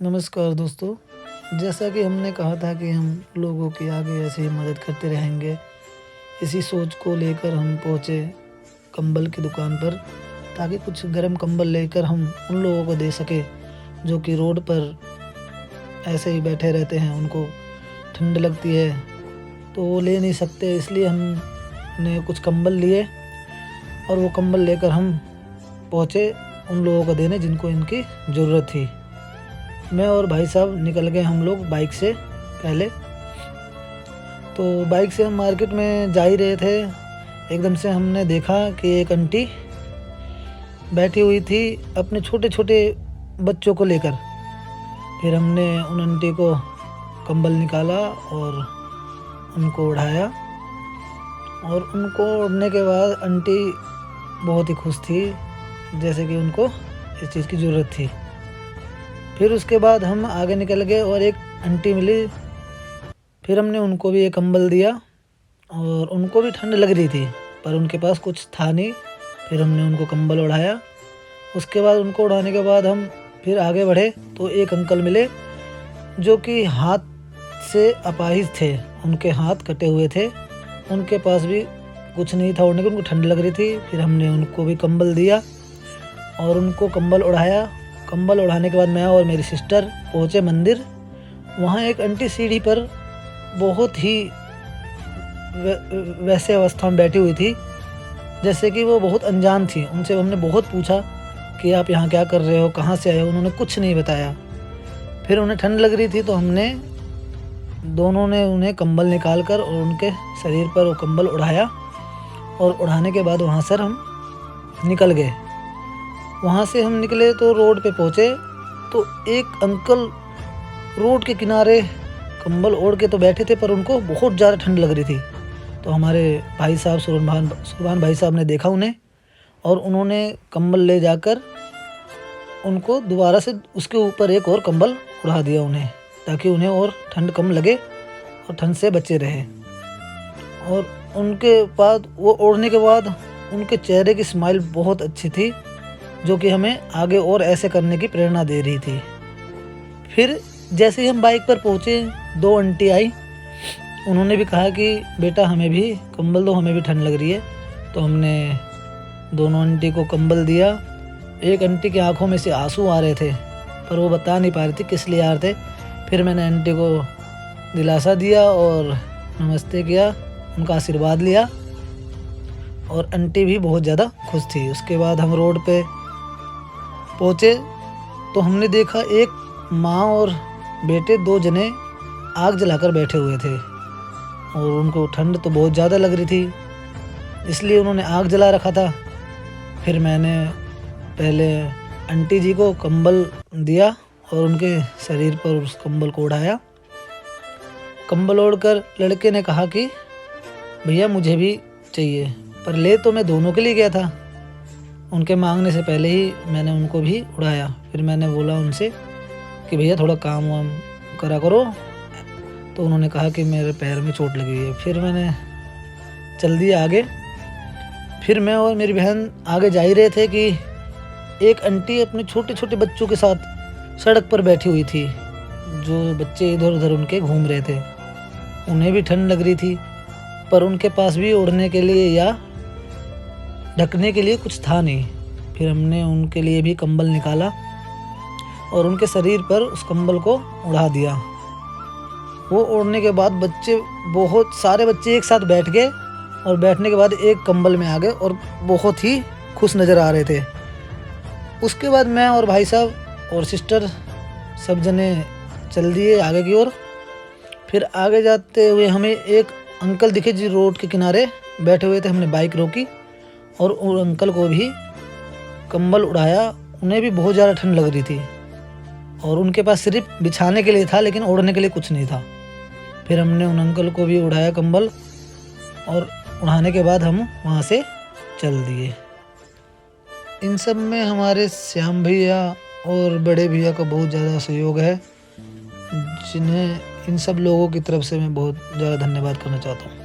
नमस्कार दोस्तों, जैसा कि हमने कहा था कि हम लोगों की आगे ऐसे ही मदद करते रहेंगे, इसी सोच को लेकर हम पहुँचे कंबल की दुकान पर ताकि कुछ गर्म कंबल लेकर हम उन लोगों को दे सकें जो कि रोड पर ऐसे ही बैठे रहते हैं, उनको ठंड लगती है तो वो ले नहीं सकते, इसलिए हमने कुछ कंबल लिए और वो कंबल लेकर हम पहुँचे उन लोगों को देने जिनको इनकी ज़रूरत थी। मैं और भाई साहब निकल गए हम लोग बाइक से पहले। तो बाइक से हम मार्केट में जा ही रहे थे, एकदम से हमने देखा कि एक आंटी बैठी हुई थी अपने छोटे छोटे बच्चों को लेकर। फिर हमने उन आंटी को कंबल निकाला और उनको ओढ़ाया और उनको ओढ़ने के बाद आंटी बहुत ही खुश थी, जैसे कि उनको इस चीज़ की ज़रूरत थी। फिर उसके बाद हम आगे निकल गए और एक आंटी मिली, फिर हमने उनको भी एक कंबल दिया और उनको भी ठंड लग रही थी पर उनके पास कुछ था नहीं। फिर हमने उनको कंबल ओढ़ाया। उसके बाद उनको ओढ़ाने के बाद हम फिर आगे बढ़े तो एक अंकल मिले जो कि हाथ से अपाहिज थे, उनके हाथ कटे हुए थे, उनके पास भी कुछ नहीं था ओढ़ने को, उनको ठंड लग रही थी। फिर हमने उनको भी कंबल दिया और उनको कंबल ओढ़ाया। कंबल ओढ़ाने के बाद मैं और मेरी सिस्टर पहुँचे मंदिर। वहाँ एक आंटी सीढ़ी पर बहुत ही वैसे अवस्था में बैठी हुई थी जैसे कि वो बहुत अनजान थी। उनसे हमने बहुत पूछा कि आप यहाँ क्या कर रहे हो, कहाँ से आए हो, उन्होंने कुछ नहीं बताया। फिर उन्हें ठंड लग रही थी तो दोनों ने उन्हें कंबल निकाल कर और उनके शरीर पर वो कंबल ओढ़ाया और ओढ़ाने के बाद वहाँ से हम निकल गए। वहाँ से हम निकले तो रोड पे पहुँचे तो एक अंकल रोड के किनारे कंबल ओढ़ के तो बैठे थे पर उनको बहुत ज़्यादा ठंड लग रही थी। तो हमारे भाई साहब सुरभान भाई साहब ने देखा उन्हें और उन्होंने कंबल ले जाकर उनको दोबारा से उसके ऊपर एक और कंबल उड़ा दिया उन्हें, ताकि उन्हें और ठंड कम लगे और ठंड से बचे रहे। और उनके बाद वो ओढ़ने के बाद उनके चेहरे की स्माइल बहुत अच्छी थी, जो कि हमें आगे और ऐसे करने की प्रेरणा दे रही थी। फिर जैसे ही हम बाइक पर पहुँचे, दो आंटी आई, उन्होंने भी कहा कि बेटा हमें भी कंबल दो, हमें भी ठंड लग रही है। तो हमने दोनों आंटी को कंबल दिया। एक आंटी की आंखों में से आंसू आ रहे थे पर वो बता नहीं पा रही थी किस लिए आ रहे थे। फिर मैंने आंटी को दिलासा दिया और नमस्ते किया, उनका आशीर्वाद लिया और आंटी भी बहुत ज़्यादा खुश थी। उसके बाद हम रोड पे पहुँचे तो हमने देखा एक माँ और बेटे, दो जने आग जलाकर बैठे हुए थे और उनको ठंड तो बहुत ज़्यादा लग रही थी, इसलिए उन्होंने आग जला रखा था। फिर मैंने पहले आंटी जी को कंबल दिया और उनके शरीर पर उस कंबल को ओढ़ाया। कंबल ओढ़कर लड़के ने कहा कि भैया मुझे भी चाहिए, पर ले तो मैं दोनों के लिए गया था। उनके मांगने से पहले ही मैंने उनको भी उड़ाया। फिर मैंने बोला उनसे कि भैया थोड़ा काम वाम करा करो, तो उन्होंने कहा कि मेरे पैर में चोट लगी है। फिर मैंने चल दिया आगे। फिर मैं और मेरी बहन आगे जा ही रहे थे कि एक आंटी अपने छोटे छोटे बच्चों के साथ सड़क पर बैठी हुई थी, जो बच्चे इधर उधर उनके घूम रहे थे। उन्हें भी ठंड लग रही थी पर उनके पास भी ओढ़ने के लिए या ढकने के लिए कुछ था नहीं। फिर हमने उनके लिए भी कंबल निकाला और उनके शरीर पर उस कंबल को उड़ा दिया। वो ओढ़ने के बाद बहुत सारे बच्चे एक साथ बैठ गए और बैठने के बाद एक कंबल में आ गए और बहुत ही खुश नज़र आ रहे थे। उसके बाद मैं और भाई साहब और सिस्टर सब जने चल दिए आगे की ओर। फिर आगे जाते हुए हमें एक अंकल दिखे जो रोड के किनारे बैठे हुए थे। हमने बाइक रोकी और उन अंकल को भी कंबल उड़ाया। उन्हें भी बहुत ज़्यादा ठंड लग रही थी और उनके पास सिर्फ बिछाने के लिए था, लेकिन ओढ़ने के लिए कुछ नहीं था। फिर हमने उन अंकल को भी उड़ाया कंबल और उड़ाने के बाद हम वहाँ से चल दिए। इन सब में हमारे श्याम भैया और बड़े भैया का बहुत ज़्यादा सहयोग है, जिन्हें इन सब लोगों की तरफ से मैं बहुत ज़्यादा धन्यवाद करना चाहता हूँ।